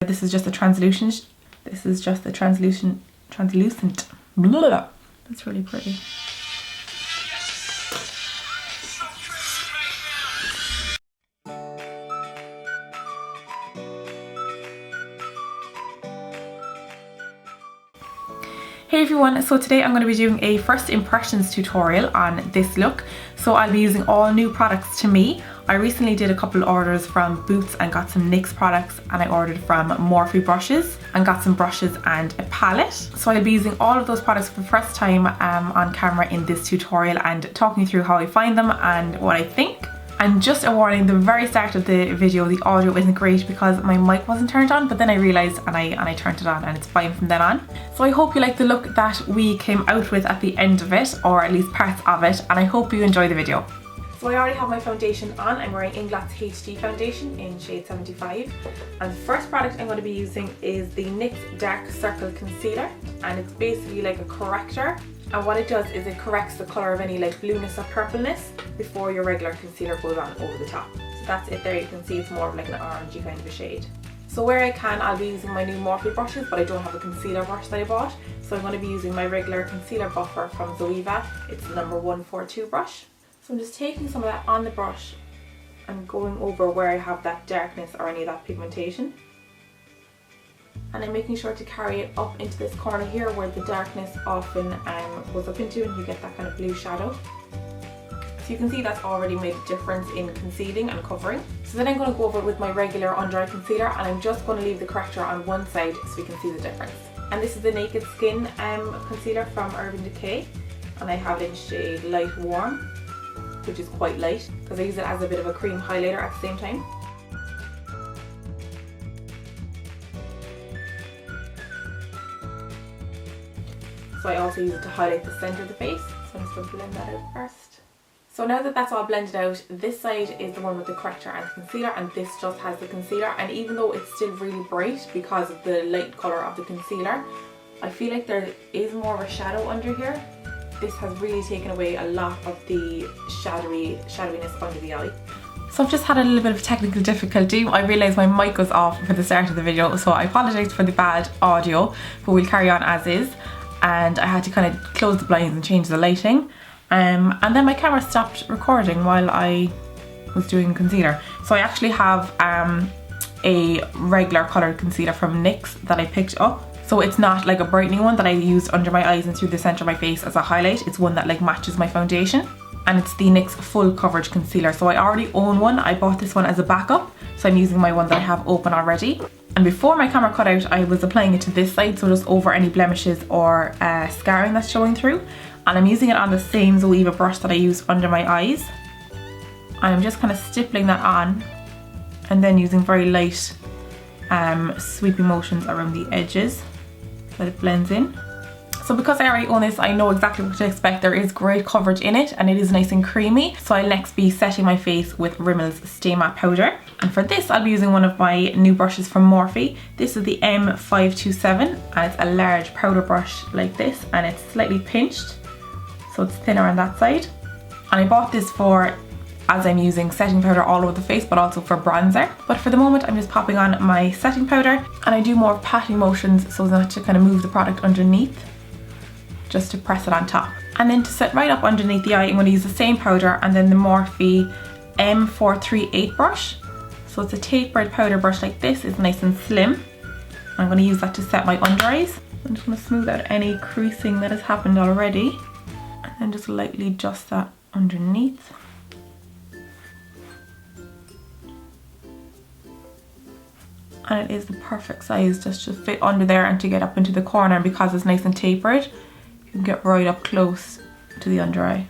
This is just a translucent. Blah. That's really pretty. Hey everyone, so today I'm going to be doing a first impressions tutorial on this look. So I'll be using all new products to me. I recently did a couple of orders from Boots and got some NYX products, and I ordered from Morphe brushes and got some brushes and a palette. So I'll be using all of those products for the first time on camera in this tutorial and talking you through how I find them and what I think. And just a warning, the very start of the video the audio isn't great because my mic wasn't turned on, but then I realised and I turned it on and it's fine from then on. So I hope you like the look that we came out with at the end of it, or at least parts of it, and I hope you enjoy the video. So I already have my foundation on. I'm wearing Inglot's HD foundation in shade 75, and the first product I'm going to be using is the NYX Dark Circle Concealer, and it's basically like a corrector. And what it does is it corrects the colour of any like blueness or purpleness before your regular concealer goes on over the top. So that's it there. You can see it's more of like an orangey kind of a shade. So where I can, I'll be using my new Morphe brushes, but I don't have a concealer brush that I bought. So I'm going to be using my regular concealer buffer from Zoeva. It's the number 142 brush. So I'm just taking some of that on the brush and going over where I have that darkness or any of that pigmentation. And I'm making sure to carry it up into this corner here where the darkness often goes up into, and you get that kind of blue shadow. So you can see that's already made a difference in concealing and covering. So then I'm going to go over it with my regular under eye concealer, and I'm just going to leave the corrector on one side so you can see the difference. And this is the Naked Skin concealer from Urban Decay, and I have it in shade Light Warm, which is quite light because I use it as a bit of a cream highlighter at the same time. So I also use it to highlight the centre of the face. So I'm just going to blend that out first. So now that that's all blended out, this side is the one with the corrector and concealer, and this just has the concealer. And even though it's still really bright because of the light colour of the concealer, I feel like there is more of a shadow under here. This has really taken away a lot of the shadowiness under the eye. So I've just had a little bit of technical difficulty. I realised my mic was off for the start of the video, so I apologise for the bad audio, but we'll carry on as is. And I had to kind of close the blinds and change the lighting. And then my camera stopped recording while I was doing concealer. So I actually have a regular coloured concealer from NYX that I picked up. So it's not like a brightening one that I used under my eyes and through the centre of my face as a highlight. It's one that like matches my foundation. And it's the NYX Full Coverage Concealer. So I already own one. I bought this one as a backup. So I'm using my one that I have open already. And before my camera cut out, I was applying it to this side, so just over any blemishes or scarring that's showing through. And I'm using it on the same Zoeva brush that I used under my eyes. And I'm just kind of stippling that on and then using very light sweeping motions around the edges so that it blends in. So because I already own this, I know exactly what to expect. There is great coverage in it and it is nice and creamy. So I'll next be setting my face with Rimmel's Stay Matte Powder. And for this, I'll be using one of my new brushes from Morphe. This is the M527, and it's a large powder brush like this, and it's slightly pinched, so it's thinner on that side. And I bought this for, as I'm using setting powder all over the face, but also for bronzer. But for the moment, I'm just popping on my setting powder, and I do more patting motions so as not to kind of move the product underneath, just to press it on top. And then to set right up underneath the eye, I'm going to use the same powder and then the Morphe M433 brush. So it's a tapered powder brush like this. It's nice and slim. I'm going to use that to set my under eyes. I'm just going to smooth out any creasing that has happened already, and then just lightly adjust that underneath. And it is the perfect size just to fit under there and to get up into the corner, because it's nice and tapered. You can get right up close to the under eye.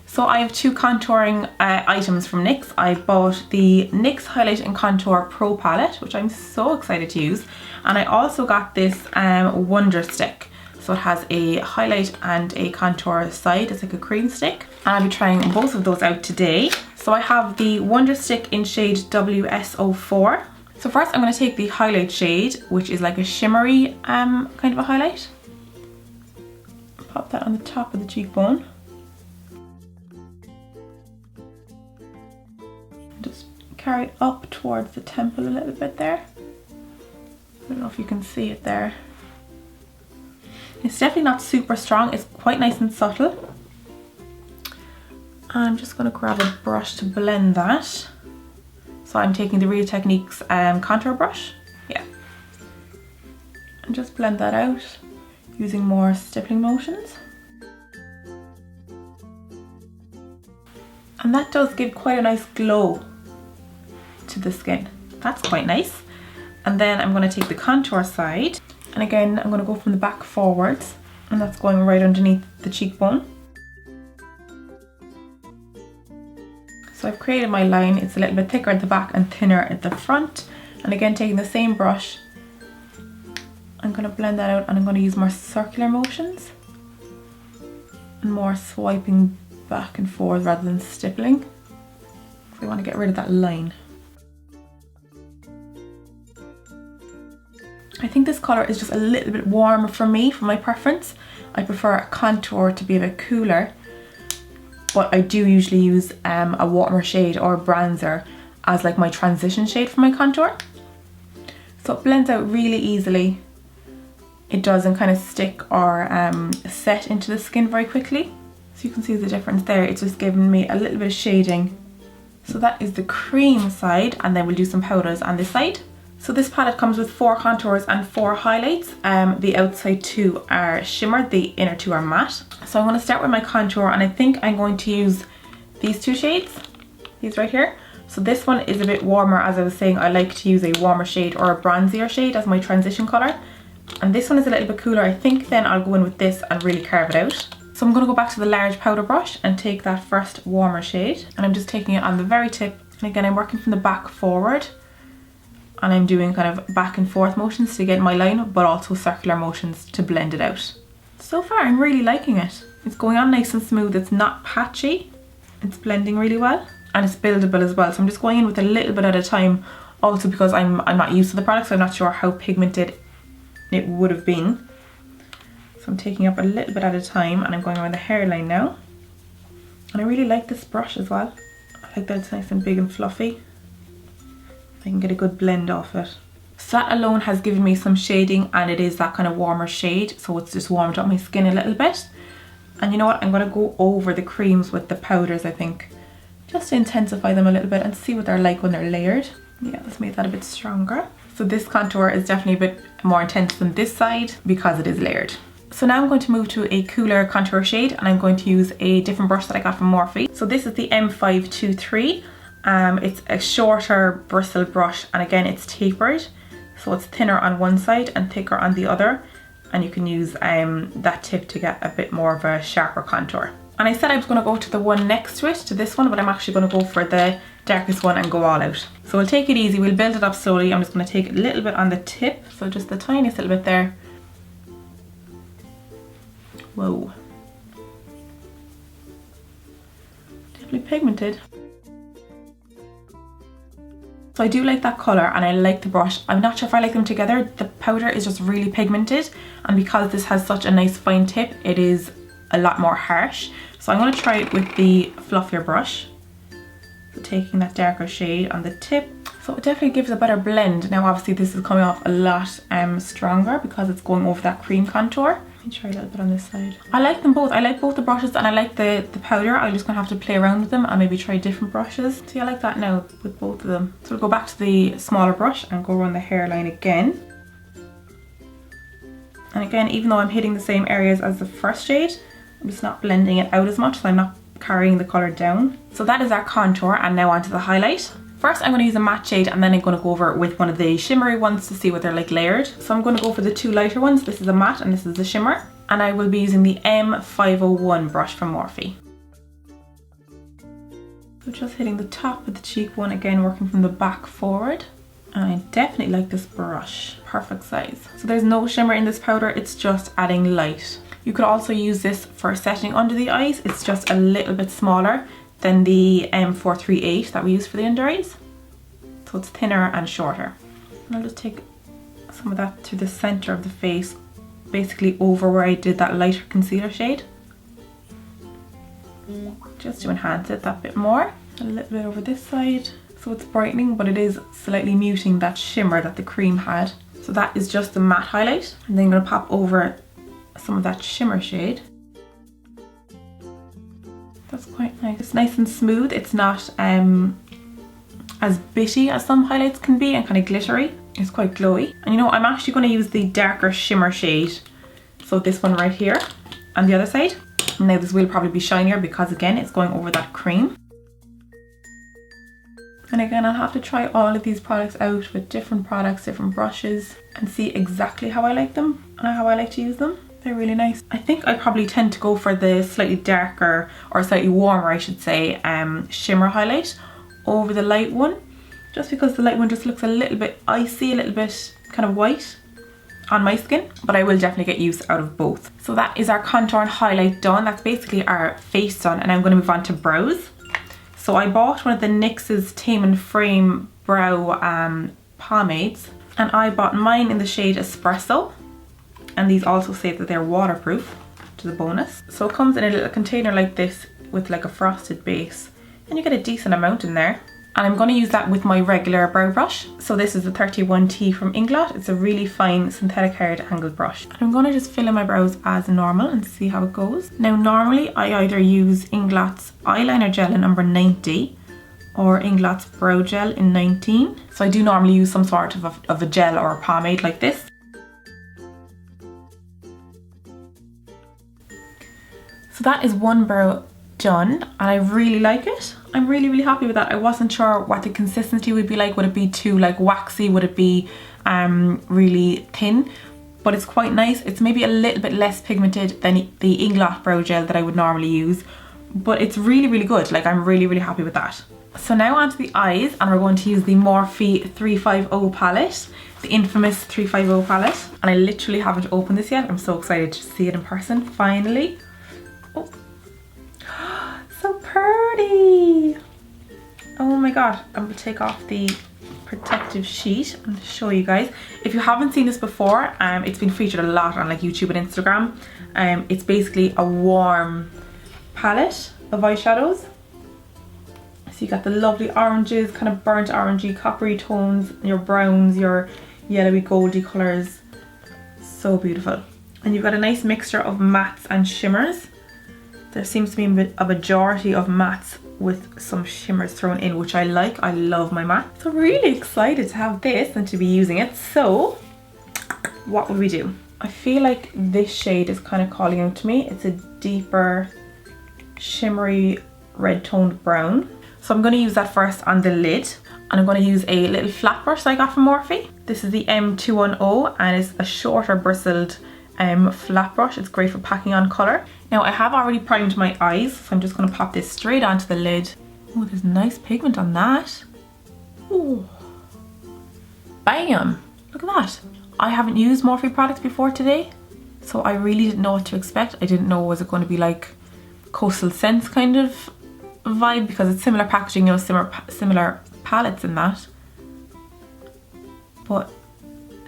So I have two contouring items from NYX. I bought the NYX Highlight and Contour Pro Palette, which I'm so excited to use. And I also got this WonderStick. So it has a highlight and a contour side. It's like a cream stick. And I'll be trying both of those out today. So I have the WonderStick in shade WS04. So first I'm going to take the highlight shade, which is like a shimmery kind of a highlight. Pop that on the top of the cheekbone. Just carry it up towards the temple a little bit there. know if you can see it there. It's definitely not super strong, it's quite nice and subtle. I'm just going to grab a brush to blend that. So I'm taking the Real Techniques contour brush, yeah. And just blend that out using more stippling motions. And that does give quite a nice glow to the skin. That's quite nice. And then I'm going to take the contour side, and again I'm going to go from the back forwards, and that's going right underneath the cheekbone. So I've created my line. It's a little bit thicker at the back and thinner at the front. And again, taking the same brush, I'm going to blend that out, and I'm going to use more circular motions and more swiping back and forth rather than stippling. So I want to get rid of that line. I think this colour is just a little bit warmer for me, for my preference. I prefer contour to be a bit cooler, but I do usually use a warmer shade or a bronzer as like my transition shade for my contour. So it blends out really easily. It doesn't kind of stick or set into the skin very quickly. So you can see the difference there. It's just giving me a little bit of shading. So that is the cream side, and then we'll do some powders on this side. So this palette comes with 4 contours and 4 highlights. The outside 2 are shimmer, the inner 2 are matte. So I'm going to start with my contour, and I think I'm going to use these 2 shades, these right here. So this one is a bit warmer. As I was saying, I like to use a warmer shade or a bronzier shade as my transition colour. And this one is a little bit cooler. I think then I'll go in with this and really carve it out. So I'm going to go back to the large powder brush and take that first warmer shade, and I'm just taking it on the very tip. And again, I'm working from the back forward, and I'm doing kind of back and forth motions to get my line, but also circular motions to blend it out. So far I'm really liking it. It's going on nice and smooth, it's not patchy, it's blending really well, and it's buildable as well. So I'm just going in with a little bit at a time, also because I'm not used to the product, so I'm not sure how pigmented it would have been. So I'm taking up a little bit at a time, and I'm going around the hairline now. And I really like this brush as well. I like that it's nice and big and fluffy. I can get a good blend off it. So that alone has given me some shading, and it is that kind of warmer shade, so it's just warmed up my skin a little bit. And you know what, I'm going to go over the creams with the powders, I think, just to intensify them a little bit and see what they're like when they're layered. Yeah, let's make that a bit stronger. So this contour is definitely a bit more intense than this side because it is layered. So now I'm going to move to a cooler contour shade, and I'm going to use a different brush that I got from Morphe. So this is the M523. It's a shorter bristle brush, and again it's tapered, so it's thinner on one side and thicker on the other, and you can use that tip to get a bit more of a sharper contour. And I said I was going to go to the one next to it, to this one, but I'm actually going to go for the darkest one and go all out. So we'll take it easy, we'll build it up slowly. I'm just going to take a little bit on the tip, so just the tiniest little bit there. Whoa. Definitely pigmented. So I do like that colour, and I like the brush. I'm not sure if I like them together. The powder is just really pigmented, and because this has such a nice fine tip, it is a lot more harsh. So I'm going to try it with the fluffier brush. So taking that darker shade on the tip. So it definitely gives a better blend. Now obviously this is coming off a lot stronger because it's going over that cream contour. Let me try a little bit on this side. I like them both. I like both the brushes, and I like the powder. I'm just going to have to play around with them and maybe try different brushes. See, I like that now with both of them. So we'll go back to the smaller brush and go around the hairline again. And again, even though I'm hitting the same areas as the first shade, I'm just not blending it out as much, so I'm not carrying the colour down. So that is our contour, and now onto the highlight. First I'm going to use a matte shade, and then I'm going to go over it with one of the shimmery ones to see what they're like layered. So I'm going to go for the 2 lighter ones. This is a matte and this is the shimmer. And I will be using the M501 brush from Morphe. So just hitting the top of the cheekbone, again working from the back forward. And I definitely like this brush, perfect size. So there's no shimmer in this powder, it's just adding light. You could also use this for setting under the eyes. It's just a little bit smaller than the M438 that we use for the under eyes. So it's thinner and shorter. And I'll just take some of that to the center of the face, basically over where I did that lighter concealer shade. Just to enhance it that bit more. A little bit over this side. So it's brightening, but it is slightly muting that shimmer that the cream had. So So that is just the matte highlight. And then I'm going to pop over some of that shimmer shade. That's quite nice. It's nice and smooth. It's not as bitty as some highlights can be and kind of glittery. It's quite glowy. And you know, I'm actually going to use the darker shimmer shade. So this one right here and the other side. Now this will probably be shinier because again, it's going over that cream. And again, I'll have to try all of these products out with different products, different brushes, and see exactly how I like them and how I like to use them. They're really nice. I think I probably tend to go for the slightly darker, or slightly warmer I should say, shimmer highlight over the light one. Just because the light one just looks a little bit icy, a little bit kind of white on my skin. But I will definitely get use out of both. So that is our contour and highlight done. That's basically our face done, and I'm going to move on to brows. So I bought one of the NYX's Tame Frame brow pomades, and I bought mine in the shade Espresso, and these also say that they're waterproof, which is a bonus. So it comes in a little container like this with like a frosted base, and you get a decent amount in there. And I'm going to use that with my regular brow brush. So this is the 31T from Inglot. It's a really fine synthetic hard angled brush. And I'm going to just fill in my brows as normal and see how it goes. Now normally I either use Inglot's eyeliner gel in number 90 or Inglot's brow gel in 19. So I do normally use some sort of a gel or a pomade like this. So that is one brow done, and I really like it. I'm really happy with that. I wasn't sure what the consistency would be like. Would it be too like waxy? Would it be really thin? But it's quite nice. It's maybe a little bit less pigmented than the Inglot brow gel that I would normally use, but it's really good. Like, I'm really happy with that. So now onto the eyes, and we're going to use the Morphe 350 palette, the infamous 350 palette. And I literally haven't opened this yet. I'm so excited to see it in person finally. Oh. So pretty! Oh my god, I'm going to take off the protective sheet and show you guys. If you haven't seen this before, it's been featured a lot on like YouTube and Instagram. It's basically a warm palette of eyeshadows. So you got the lovely oranges, kind of burnt orangey, coppery tones, your browns, your yellowy goldy colours. So beautiful. And you've got a nice mixture of mattes and shimmers. There seems to be a majority of mattes with some shimmers thrown in, which I like. I love my matte. So really excited to have this and to be using it. So what will we do? I feel like this shade is kind of calling out to me. It's a deeper shimmery red toned brown. So I'm going to use that first on the lid, and I'm going to use a little flat brush that I got from Morphe. This is the M210, and it's a shorter bristled flat brush. It's great for packing on colour. Now I have already primed my eyes, so I'm just going to pop this straight onto the lid. Oh, there's nice pigment on that. Oh, bam! Look at that. I haven't used Morphe products before today, so I really didn't know what to expect. I didn't know, was it going to be like Coastal Scents kind of vibe, because it's similar packaging, you know, similar palettes in that. But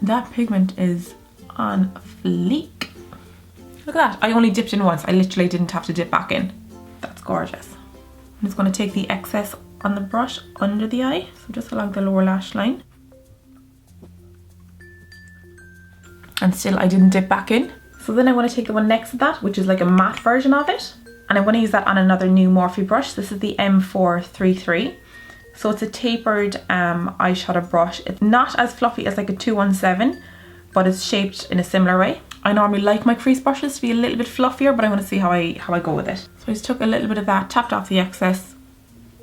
that pigment is on fleek. Look at that. I only dipped in once. I literally didn't have to dip back in. That's gorgeous. I'm just going to take the excess on the brush under the eye, so just along the lower lash line. And still I didn't dip back in. So then I want to take the one next to that, which is like a matte version of it. And I want to use that on another new Morphe brush. This is the M433. So it's a tapered eyeshadow brush. It's not as fluffy as like a 217, but it's shaped in a similar way. I normally like my crease brushes to be a little bit fluffier, but I want to see how I go with it. So I just took a little bit of that, tapped off the excess,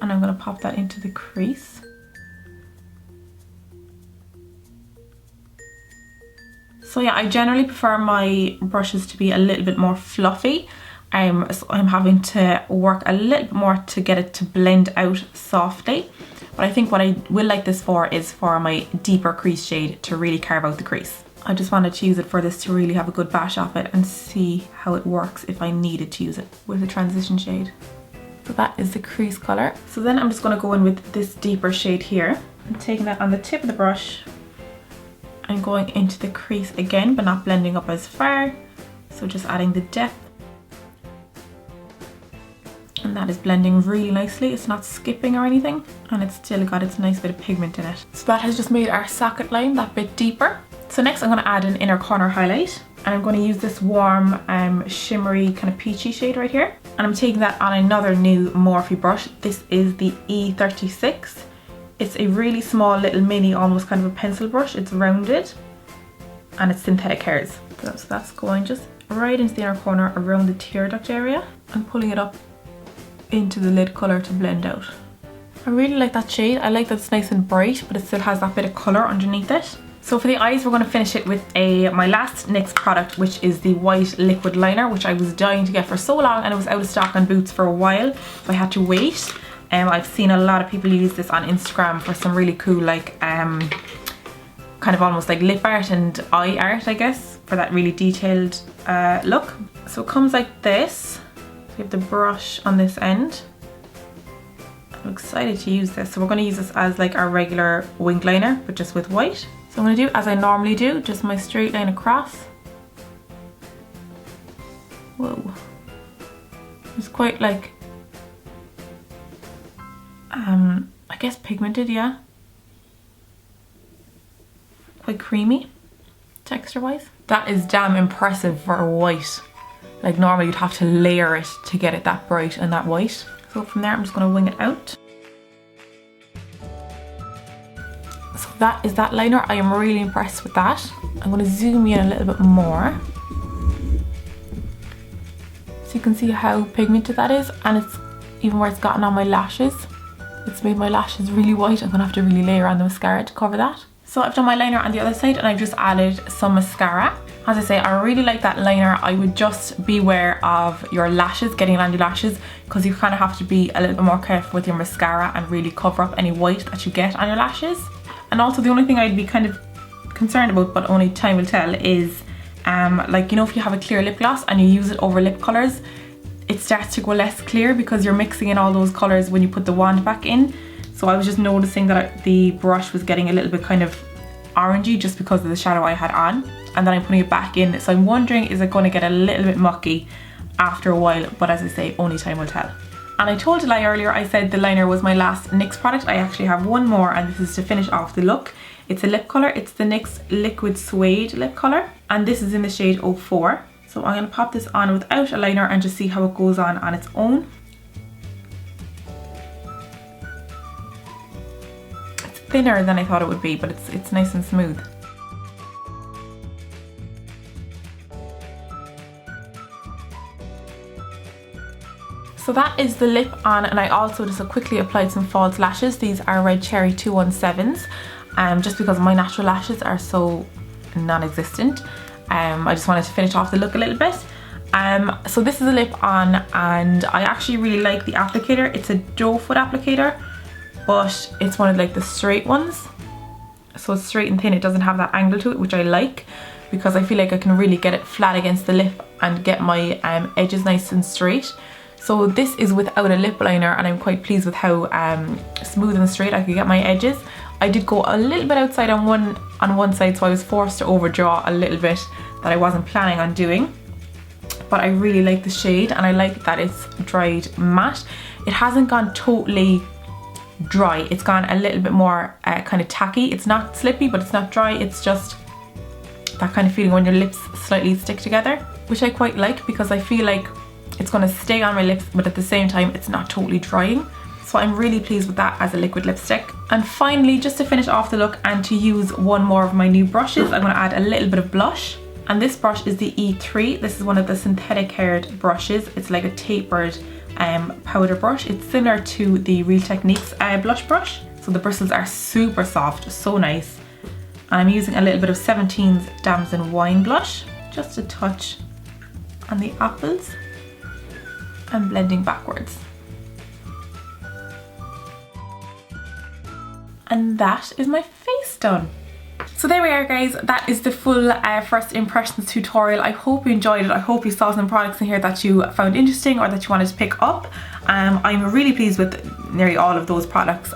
and I'm going to pop that into the crease. So yeah, I generally prefer my brushes to be a little bit more fluffy. So I'm having to work a little bit more to get it to blend out softly. But I think what I will like this for is for my deeper crease shade to really carve out the crease. I just wanted to use it for this to really have a good bash off it and see how it works if I needed to use it with a transition shade. So that is the crease colour. So then I'm just going to go in with this deeper shade here. I'm taking that on the tip of the brush and going into the crease again, but not blending up as far. So just adding the depth. And that is blending really nicely. It's not skipping or anything, and it's still got its nice bit of pigment in it. So that has just made our socket line that bit deeper. So next I'm going to add an inner corner highlight, and I'm going to use this warm shimmery kind of peachy shade right here, and I'm taking that on another new Morphe brush. This is the E36. It's a really small little mini, almost kind of a pencil brush. It's rounded and it's synthetic hairs. So that's going just right into the inner corner around the tear duct area and pulling it up into the lid colour to blend out. I really like that shade. I like that it's nice and bright, but it still has that bit of colour underneath it. So for the eyes, we're going to finish it with my last NYX product, which is the white liquid liner, which I was dying to get for so long, and it was out of stock on Boots for a while, so I had to wait. I've seen a lot of people use this on Instagram for some really cool, like kind of almost like lip art and eye art, I guess, for that really detailed look. So it comes like this. We have the brush on this end. I'm excited to use this. So we're going to use this as like our regular wing liner, but just with white. So I'm going to do as I normally do, just my straight line across. Whoa. It's quite like, I guess pigmented, yeah. Quite creamy, texture wise. That is damn impressive for a white. Like normally you'd have to layer it to get it that bright and that white. So from there I'm just going to wing it out. So that is that liner. I am really impressed with that. I'm going to zoom in a little bit more. So you can see how pigmented that is, and it's even where it's gotten on my lashes. It's made my lashes really white. I'm going to have to really layer on the mascara to cover that. So I've done my liner on the other side, and I've just added some mascara. As I say, I really like that liner. I would just beware of your lashes, getting it on your lashes, because you kind of have to be a little bit more careful with your mascara and really cover up any white that you get on your lashes. And also the only thing I'd be kind of concerned about, but only time will tell, is like, you know, if you have a clear lip gloss and you use it over lip colours, it starts to go less clear because you're mixing in all those colours when you put the wand back in. So I was just noticing that the brush was getting a little bit kind of orangey just because of the shadow I had on, and then I'm putting it back in. So I'm wondering, is it going to get a little bit mucky after a while? But as I say, only time will tell. And I told a lie earlier. I said the liner was my last NYX product. I actually have one more, and this is to finish off the look. It's a lip colour. It's the NYX Liquid Suede lip colour, and this is in the shade 04. So I'm going to pop this on without a liner and just see how it goes on its own. It's thinner than I thought it would be, but it's nice and smooth. So that is the lip on, and I also just quickly applied some false lashes. These are Red Cherry 217s, just because my natural lashes are so non-existent. I just wanted to finish off the look a little bit. So this is a lip on, and I actually really like the applicator. It's a doe foot applicator, but it's one of like the straight ones. So it's straight and thin. It doesn't have that angle to it, which I like, because I feel like I can really get it flat against the lip and get my edges nice and straight. So this is without a lip liner, and I'm quite pleased with how smooth and straight I could get my edges. I did go a little bit outside on one side, so I was forced to overdraw a little bit that I wasn't planning on doing. But I really like the shade, and I like that it's dried matte. It hasn't gone totally dry. It's gone a little bit more kind of tacky. It's not slippy, but it's not dry. It's just that kind of feeling when your lips slightly stick together, which I quite like, because I feel like it's going to stay on my lips, but at the same time it's not totally drying. So I'm really pleased with that as a liquid lipstick. And finally, just to finish off the look and to use one more of my new brushes, I'm going to add a little bit of blush. And this brush is the E3. This is one of the synthetic haired brushes. It's like a tapered powder brush. It's similar to the Real Techniques blush brush. So the bristles are super soft, so nice. And I'm using a little bit of 17's Damson Wine blush, just a touch on the apples, and blending backwards. And that is my face done. So there we are, guys. That is the full first impressions tutorial. I hope you enjoyed it. I hope you saw some products in here that you found interesting or that you wanted to pick up. I'm really pleased with nearly all of those products.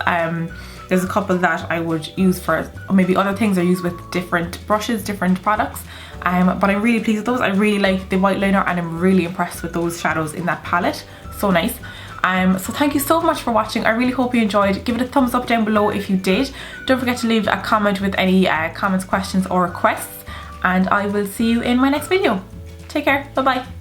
There's a couple that I would use for maybe other things, or use with different brushes, different products. But I'm really pleased with those. I really like the white liner, and I'm really impressed with those shadows in that palette. So nice. So thank you so much for watching. I really hope you enjoyed. Give it a thumbs up down below if you did. Don't forget to leave a comment with any comments, questions or requests, and I will see you in my next video. Take care. Bye bye.